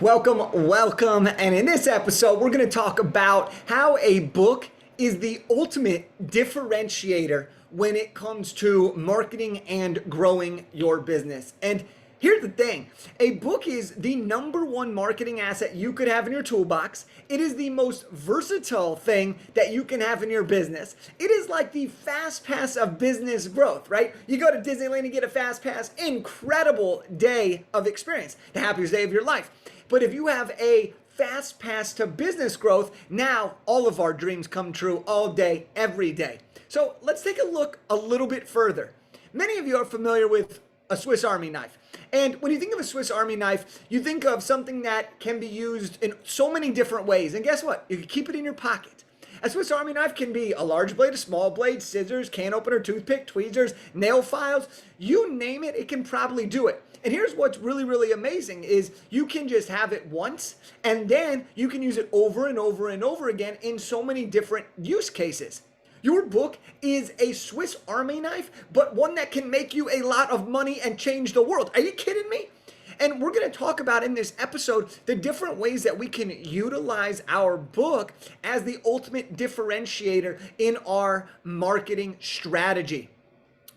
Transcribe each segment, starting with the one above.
Welcome. And in this episode, we're going to talk about how a book is the ultimate differentiator when it comes to marketing and growing your business. And here's the thing, a book is the number one marketing asset you could have in your toolbox. It is the most versatile thing that you can have in your business. It is like the fast pass of business growth, right? You go to Disneyland and get a fast pass, incredible day of experience, the happiest day of your life. But if you have a fast pass to business growth, now all of our dreams come true all day, every day. So let's take a look a little bit further. Many of you are familiar with a Swiss Army knife. And when you think of a Swiss Army knife, you think of something that can be used in so many different ways. And guess what? You can keep it in your pocket. A Swiss Army knife can be a large blade, a small blade, scissors, can opener, toothpick, tweezers, nail files. You name it, it can probably do it. And here's what's really amazing is you can just have it once and then you can use it over and over and over again in so many different use cases. Your book is a Swiss Army knife, but one that can make you a lot of money and change the world. Are you kidding me? And we're going to talk about in this episode the different ways that we can utilize our book as the ultimate differentiator in our marketing strategy.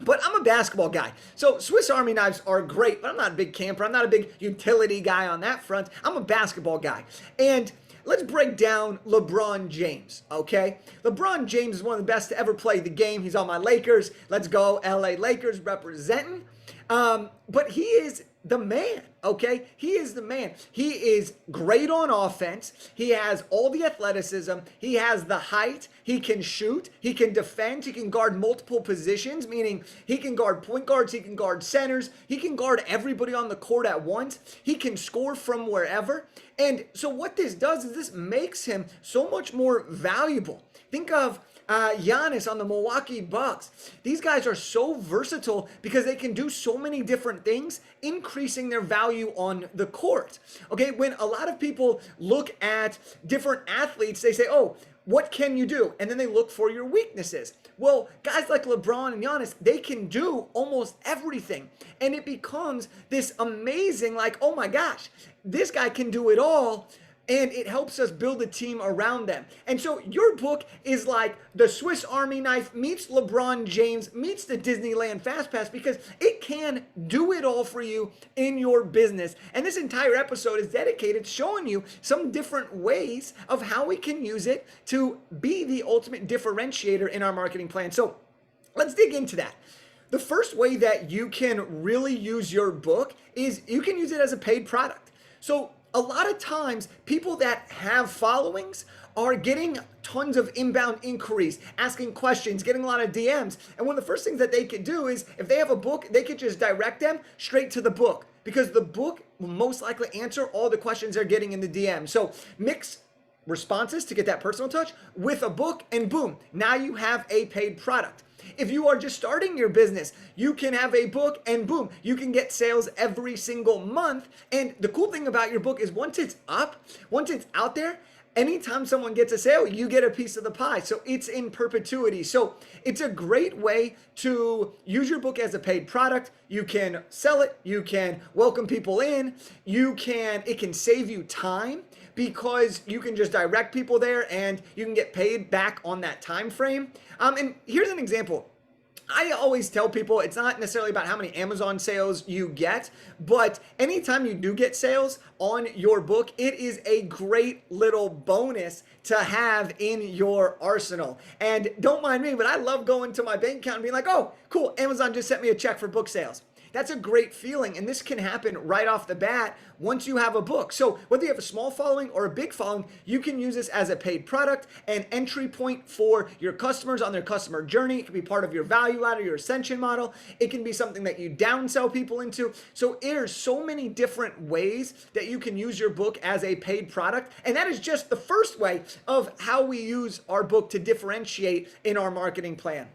But I'm a basketball guy. So Swiss Army knives are great, but I'm not a big camper. I'm not a big utility guy on that front. I'm a basketball guy. And let's break down LeBron James, okay? LeBron James is one of the best to ever play the game. He's on my Lakers. Let's go, LA Lakers representing. But he is the man, okay? He is the man. He is great on offense. He has all the athleticism. He has the height. He can shoot. He can defend. He can guard multiple positions, meaning he can guard point guards. He can guard centers. He can guard everybody on the court at once. He can score from wherever. And so what this does is this makes him so much more valuable. Think of Giannis on the Milwaukee Bucks. These guys are so versatile because they can do so many different things, increasing their value on the court. Okay, when a lot of people look at different athletes, they say, oh, what can you do? And then they look for your weaknesses. Well, guys like LeBron and Giannis, they can do almost everything. And it becomes this amazing, like, oh my gosh, this guy can do it all. And it helps us build a team around them. And so your book is like the Swiss Army knife meets LeBron James meets the Disneyland Fast Pass because it can do it all for you in your business. And this entire episode is dedicated to showing you some different ways of how we can use it to be the ultimate differentiator in our marketing plan. So let's dig into that. The first way that you can really use your book is you can use it as a paid product. So a lot of times, people that have followings are getting tons of inbound inquiries, asking questions, getting a lot of DMs. And one of the first things that they could do is, if they have a book, they could just direct them straight to the book because the book will most likely answer all the questions they're getting in the DM. So mix responses to get that personal touch with a book and boom, now you have a paid product. If you are just starting your business, you can have a book and boom, you can get sales every single month. And the cool thing about your book is once it's up, once it's out there, anytime someone gets a sale, you get a piece of the pie. So it's in perpetuity. So it's a great way to use your book as a paid product. You can sell it. You can welcome people in. It can save you time because you can just direct people there and you can get paid back on that time frame. And here's an example. I always tell people it's not necessarily about how many Amazon sales you get, but anytime you do get sales on your book, it is a great little bonus to have in your arsenal. And don't mind me, but I love going to my bank account and being like, oh, cool, Amazon just sent me a check for book sales. That's a great feeling, and this can happen right off the bat once you have a book. So whether you have a small following or a big following, you can use this as a paid product, an entry point for your customers on their customer journey. It can be part of your value ladder, your ascension model. It can be something that you downsell people into. So there's so many different ways that you can use your book as a paid product, and that is just the first way of how we use our book to differentiate in our marketing plan.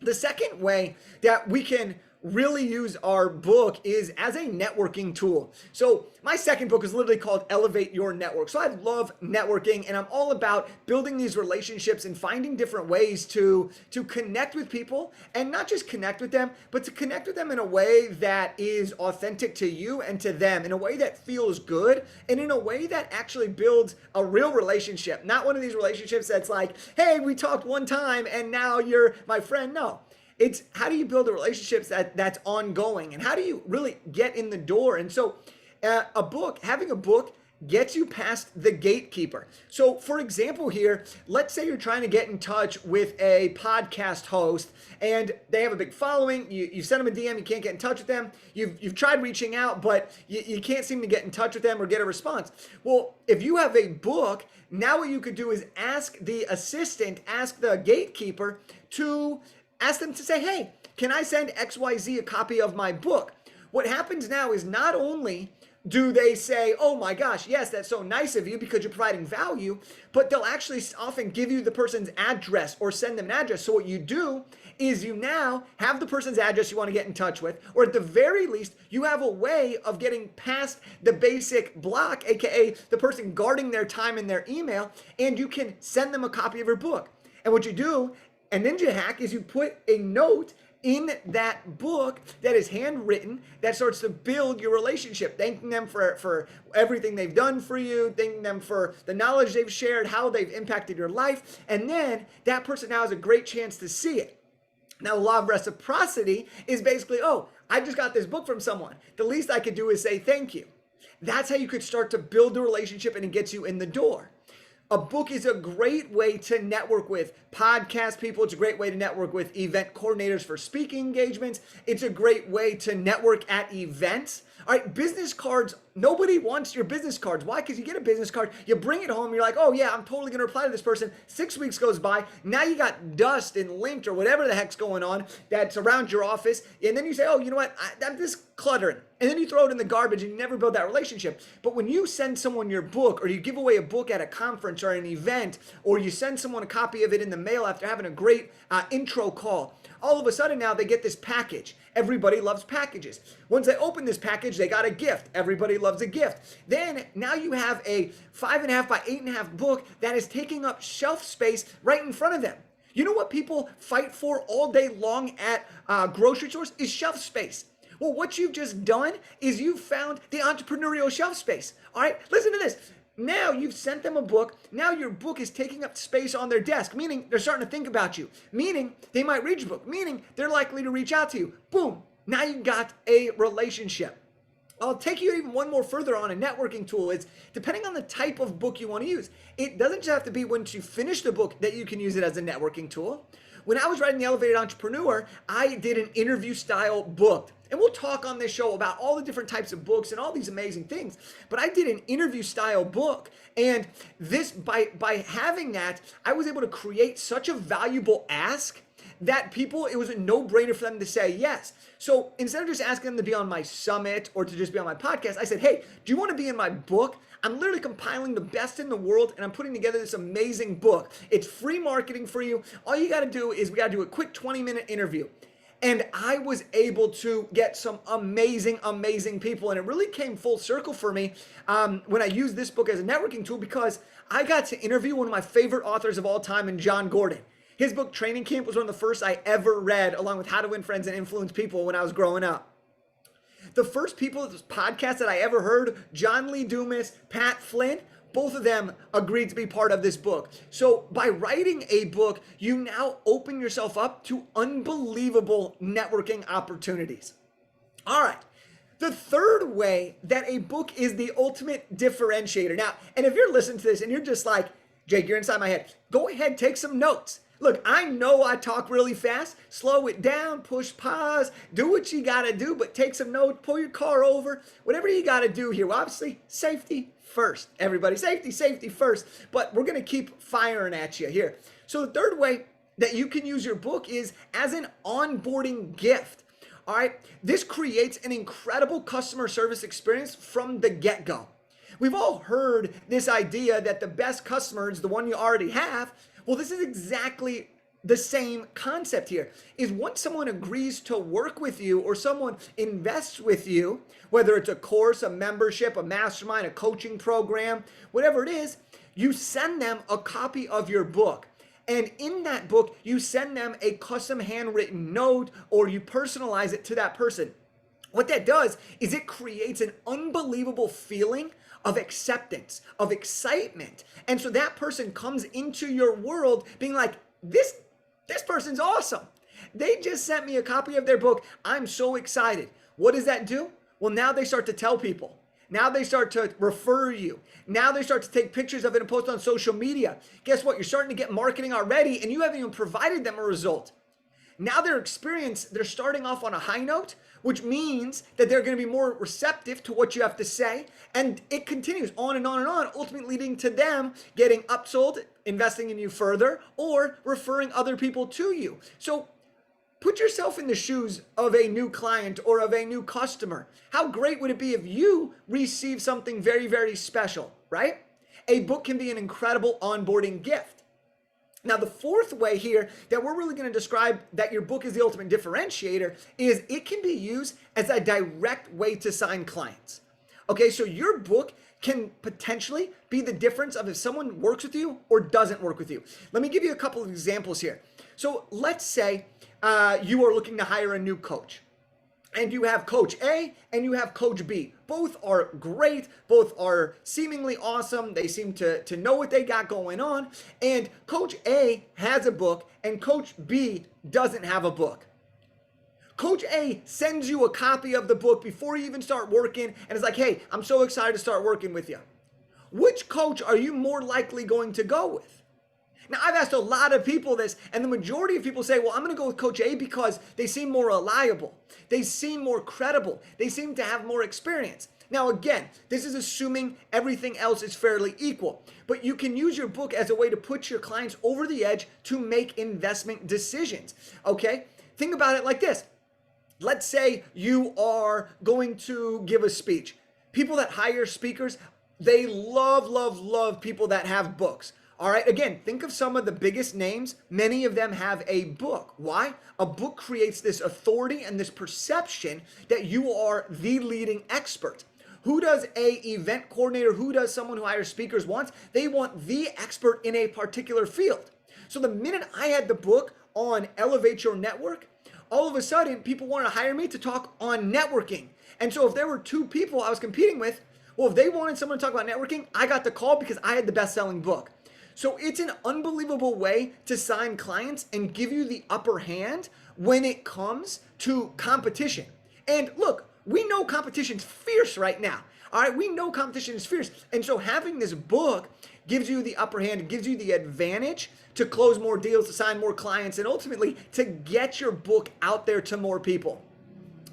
The second way that we can really use our book is as a networking tool. So my second book is literally called Elevate Your Network. So I love networking, and I'm all about building these relationships and finding different ways to connect with people, and not just connect with them, but to connect with them in a way that is authentic to you and to them, in a way that feels good, and in a way that actually builds a real relationship. Not one of these relationships that's like, hey, we talked one time and now you're my friend. No. It's how do you build a relationship that's ongoing, and how do you really get in the door? And so having a book gets you past the gatekeeper. So for example here, let's say you're trying to get in touch with a podcast host and they have a big following. You send them a DM, you can't get in touch with them. You've tried reaching out, but you can't seem to get in touch with them or get a response. Well, if you have a book, now what you could do is ask the assistant, ask the gatekeeper to ask them to say, hey, can I send XYZ a copy of my book? What happens now is not only do they say, oh my gosh, yes, that's so nice of you because you're providing value, but they'll actually often give you the person's address or send them an address. So what you do is you now have the person's address you want to get in touch with, or at the very least, you have a way of getting past the basic block, aka the person guarding their time and their email, and you can send them a copy of your book. And what you do, a ninja hack, is you put a note in that book that is handwritten that starts to build your relationship, thanking them for everything they've done for you, thanking them for the knowledge they've shared, how they've impacted your life. And then that person now has a great chance to see it. Now, the law of reciprocity is basically, oh, I just got this book from someone. The least I could do is say thank you. That's how you could start to build a relationship, and it gets you in the door. A book is a great way to network with podcast people. It's a great way to network with event coordinators for speaking engagements. It's a great way to network at events. All right, business cards. Nobody wants your business cards. Why? Because you get a business card, you bring it home, you're like, oh yeah, I'm totally going to reply to this person. 6 weeks goes by. Now you got dust and lint or whatever the heck's going on that's around your office. And then you say, oh, you know what? I'm just cluttering. And then you throw it in the garbage and you never build that relationship. But when you send someone your book, or you give away a book at a conference or an event, or you send someone a copy of it in the mail after having a great intro call, all of a sudden now they get this package. Everybody loves packages. Once they open this package, they got a gift. Everybody loves a gift. Then now you have a 5.5 by 8.5 book that is taking up shelf space right in front of them. You know what people fight for all day long at grocery stores is shelf space. Well, what you've just done is you've found the entrepreneurial shelf space. All right, listen to this. Now you've sent them a book. Now your book is taking up space on their desk, meaning they're starting to think about you, meaning they might read your book, meaning they're likely to reach out to you. Boom. Now you got a relationship. I'll take you even one more further on a networking tool. It's depending on the type of book you want to use. It doesn't just have to be once you finish the book that you can use it as a networking tool. When I was writing The Elevated Entrepreneur, I did an interview style book. And we'll talk on this show about all the different types of books and all these amazing things. But I did an interview style book. And this, by having that, I was able to create such a valuable ask that people, it was a no-brainer for them to say yes. So instead of just asking them to be on my summit or to just be on my podcast, I said, hey, do you want to be in my book? I'm literally compiling the best in the world, and I'm putting together this amazing book. It's free marketing for you. All you got to do is we got to do a quick 20-minute interview. And I was able to get some amazing, amazing people. And it really came full circle for me when I used this book as a networking tool, because I got to interview one of my favorite authors of all time, and John Gordon. His book, Training Camp, was one of the first I ever read, along with How to Win Friends and Influence People, when I was growing up. The first people, this podcast that I ever heard, John Lee Dumas, Pat Flynn, both of them agreed to be part of this book. So by writing a book, you now open yourself up to unbelievable networking opportunities. All right. The third way that a book is the ultimate differentiator. Now, and if you're listening to this and you're just like, Jake, you're inside my head, go ahead, take some notes. Look, I know I talk really fast. Slow it down, push pause, do what you got to do, but take some notes, pull your car over, whatever you got to do here. Well, obviously, safety first, everybody. Safety first, but we're going to keep firing at you here. So the third way that you can use your book is as an onboarding gift. All right, this creates an incredible customer service experience from the get-go. We've all heard this idea that the best customer is the one you already have. Well, this is exactly the same concept here is once someone agrees to work with you or someone invests with you, whether it's a course, a membership, a mastermind, a coaching program, whatever it is, you send them a copy of your book. And in that book, you send them a custom handwritten note or you personalize it to that person. What that does is it creates an unbelievable feeling of acceptance, of excitement. And so that person comes into your world being like, this person's awesome. They just sent me a copy of their book. I'm so excited. What does that do? Well, now they start to tell people. Now they start to refer you. Now they start to take pictures of it and post on social media. Guess what? You're starting to get marketing already and you haven't even provided them a result. Now they're starting off on a high note, which means that they're going to be more receptive to what you have to say. And it continues on and on and on, ultimately leading to them getting upsold, investing in you further, or referring other people to you. So put yourself in the shoes of a new client or of a new customer. How great would it be if you receive something very, very special, right? A book can be an incredible onboarding gift. Now, the fourth way here that we're really going to describe that your book is the ultimate differentiator is it can be used as a direct way to sign clients. Okay, so your book can potentially be the difference of if someone works with you or doesn't work with you. Let me give you a couple of examples here. So let's say you are looking to hire a new coach. And you have Coach A and you have Coach B. Both are great. Both are seemingly awesome. They seem to know what they got going on. And Coach A has a book and Coach B doesn't have a book. Coach A sends you a copy of the book before you even start working and is like, hey, I'm so excited to start working with you. Which coach are you more likely going to go with? Now, I've asked a lot of people this, and the majority of people say, well, I'm going to go with Coach A because they seem more reliable. They seem more credible. They seem to have more experience. Now, again, this is assuming everything else is fairly equal, but you can use your book as a way to put your clients over the edge to make investment decisions, okay? Think about it like this. Let's say you are going to give a speech. People that hire speakers, they love people that have books. All right, again, think of some of the biggest names. Many of them have a book. Why? A book creates this authority and this perception that you are the leading expert. Who does a event coordinator, who does someone who hires speakers want? They want the expert in a particular field. So the minute I had the book on Elevate Your Network, all of a sudden people wanted to hire me to talk on networking. And so if there were two people I was competing with, well, if they wanted someone to talk about networking, I got the call because I had the best-selling book. So it's an unbelievable way to sign clients and give you the upper hand when it comes to competition. And look, we know competition's fierce right now. All right, we know competition is fierce. And so having this book gives you the upper hand, it gives you the advantage to close more deals, to sign more clients, and ultimately to get your book out there to more people.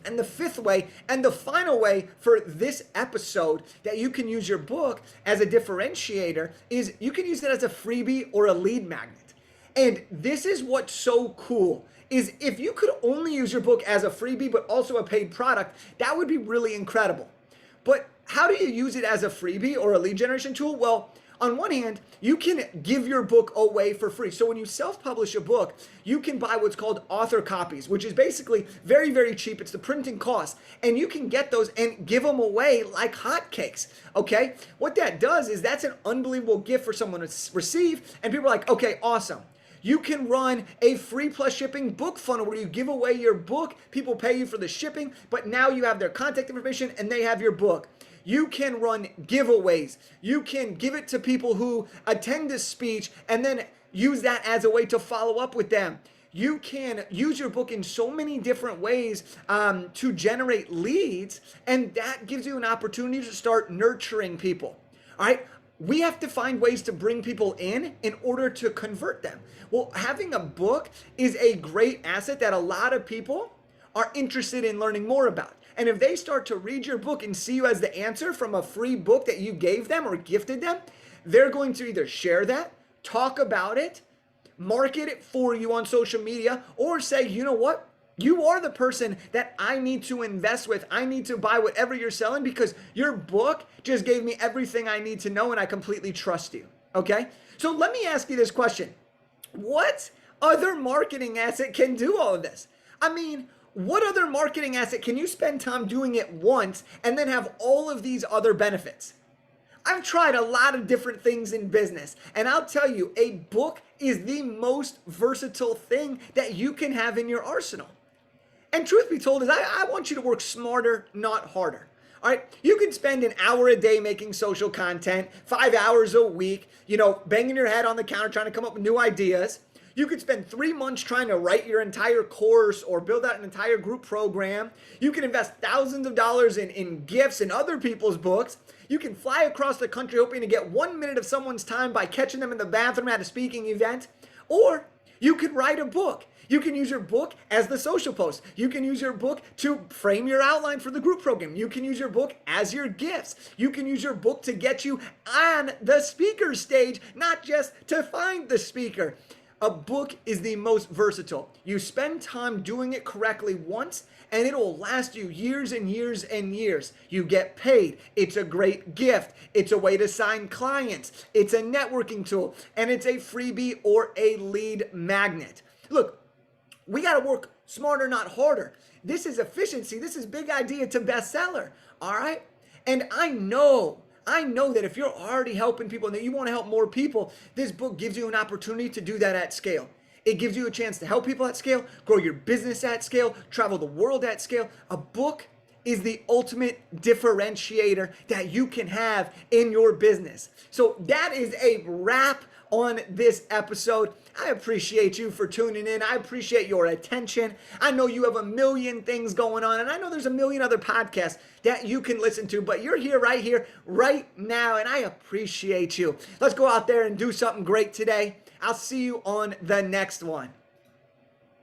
And the fifth way and the final way for this episode that you can use your book as a differentiator is you can use it as a freebie or a lead magnet. And this is what's so cool is if you could only use your book as a freebie but also a paid product, that would be really incredible. But how do you use it as a freebie or a lead generation tool? Well, on one hand, you can give your book away for free. So when you self-publish a book, you can buy what's called author copies, which is basically very, very cheap. It's the printing cost. And you can get those and give them away like hotcakes, okay? What that does is that's an unbelievable gift for someone to receive. And people are like, okay, awesome. You can run a free plus shipping book funnel where you give away your book. People pay you for the shipping, but now you have their contact information and they have your book. You can run giveaways. You can give it to people who attend this speech and then use that as a way to follow up with them. You can use your book in so many different ways to generate leads, and that gives you an opportunity to start nurturing people. All right. We have to find ways to bring people in order to convert them. Well, having a book is a great asset that a lot of people are interested in learning more about. And if they start to read your book and see you as the answer from a free book that you gave them or gifted them, they're going to either share that, talk about it, market it for you on social media, or say, you know what? You are the person that I need to invest with. I need to buy whatever you're selling because your book just gave me everything I need to know and I completely trust you. Okay? So let me ask you this question. What other marketing asset can do all of this? I mean, what other marketing asset can you spend time doing it once and then have all of these other benefits? I've tried a lot of different things in business, and I'll tell you, a book is the most versatile thing that you can have in your arsenal. And truth be told is I want you to work smarter, not harder. All right, you can spend an hour a day making social content, 5 hours a week, banging your head on the counter trying to come up with new ideas. You could spend 3 months trying to write your entire course or build out an entire group program. You can invest thousands of dollars in gifts and other people's books. You can fly across the country hoping to get 1 minute of someone's time by catching them in the bathroom at a speaking event. Or you could write a book. You can use your book as the social post. You can use your book to frame your outline for the group program. You can use your book as your gifts. You can use your book to get you on the speaker stage, not just to find the speaker. A book is the most versatile. You spend time doing it correctly once, and it will last you years and years and years. You get paid. It's a great gift. It's a way to sign clients. It's a networking tool, and it's a freebie or a lead magnet. Look, we got to work smarter, not harder. This is efficiency. This is big idea to bestseller. All right. And I know that if you're already helping people and that you want to help more people, this book gives you an opportunity to do that at scale. It gives you a chance to help people at scale, grow your business at scale, travel the world at scale. A book is the ultimate differentiator that you can have in your business. So that is a wrap on this episode. I appreciate you for tuning in. I appreciate your attention. I know you have a million things going on, and I know there's a million other podcasts that you can listen to, but you're here, right now, and I appreciate you. Let's go out there and do something great today. I'll see you on the next one.